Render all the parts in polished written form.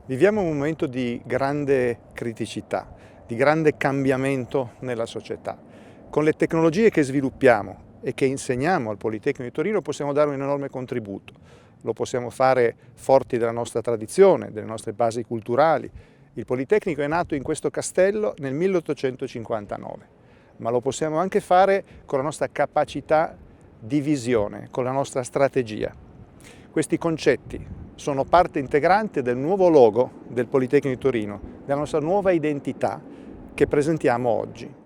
Viviamo un momento di grande criticità, di grande cambiamento nella società. Con le tecnologie che sviluppiamo e che insegniamo al Politecnico di Torino possiamo dare un enorme contributo. Lo possiamo fare forti della nostra tradizione, delle nostre basi culturali. Il Politecnico è nato in questo castello nel 1859, ma lo possiamo anche fare con la nostra capacità di visione, con la nostra strategia. Questi concetti sono parte integrante del nuovo logo del Politecnico di Torino, della nostra nuova identità che presentiamo oggi.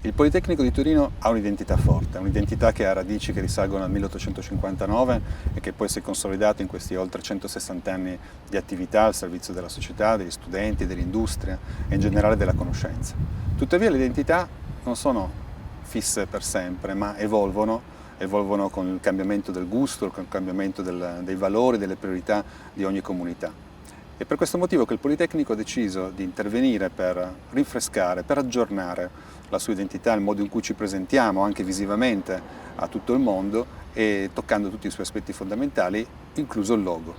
Il Politecnico di Torino ha un'identità forte, un'identità che ha radici che risalgono al 1859 e che poi si è consolidato in questi oltre 160 anni di attività al servizio della società, degli studenti, dell'industria e in generale della conoscenza. Tuttavia le identità non sono fisse per sempre, ma evolvono con il cambiamento del gusto, con il cambiamento dei valori, delle priorità di ogni comunità. È per questo motivo che il Politecnico ha deciso di intervenire per rinfrescare, per aggiornare la sua identità, il modo in cui ci presentiamo anche visivamente a tutto il mondo e toccando tutti i suoi aspetti fondamentali, incluso il logo.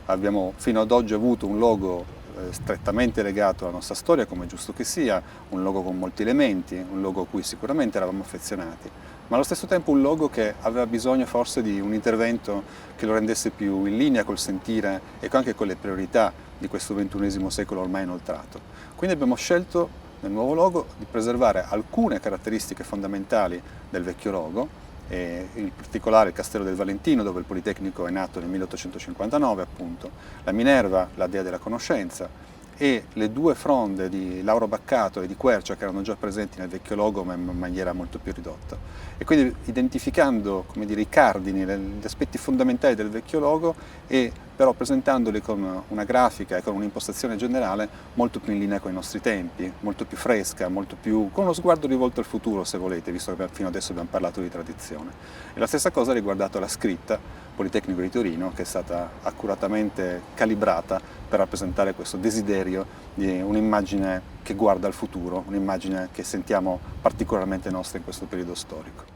Abbiamo fino ad oggi avuto un logo strettamente legato alla nostra storia, come è giusto che sia, un logo con molti elementi, un logo a cui sicuramente eravamo affezionati, ma allo stesso tempo un logo che aveva bisogno forse di un intervento che lo rendesse più in linea col sentire e anche con le priorità di questo XXI secolo ormai inoltrato. Quindi abbiamo scelto nel nuovo logo di preservare alcune caratteristiche fondamentali del vecchio logo, in particolare il Castello del Valentino, dove il Politecnico è nato nel 1859 appunto, la Minerva, la dea della conoscenza, e le due fronde di Lauro Baccato e di Quercia che erano già presenti nel vecchio logo ma in maniera molto più ridotta. E quindi identificando, come dire, i cardini, gli aspetti fondamentali del vecchio logo e però presentandoli con una grafica e con un'impostazione generale molto più in linea con i nostri tempi, molto più fresca, molto più con uno sguardo rivolto al futuro, se volete, visto che fino adesso abbiamo parlato di tradizione. E la stessa cosa ha riguardato la scritta Politecnico di Torino, che è stata accuratamente calibrata per rappresentare questo desiderio di un'immagine che guarda al futuro, un'immagine che sentiamo particolarmente nostra in questo periodo storico.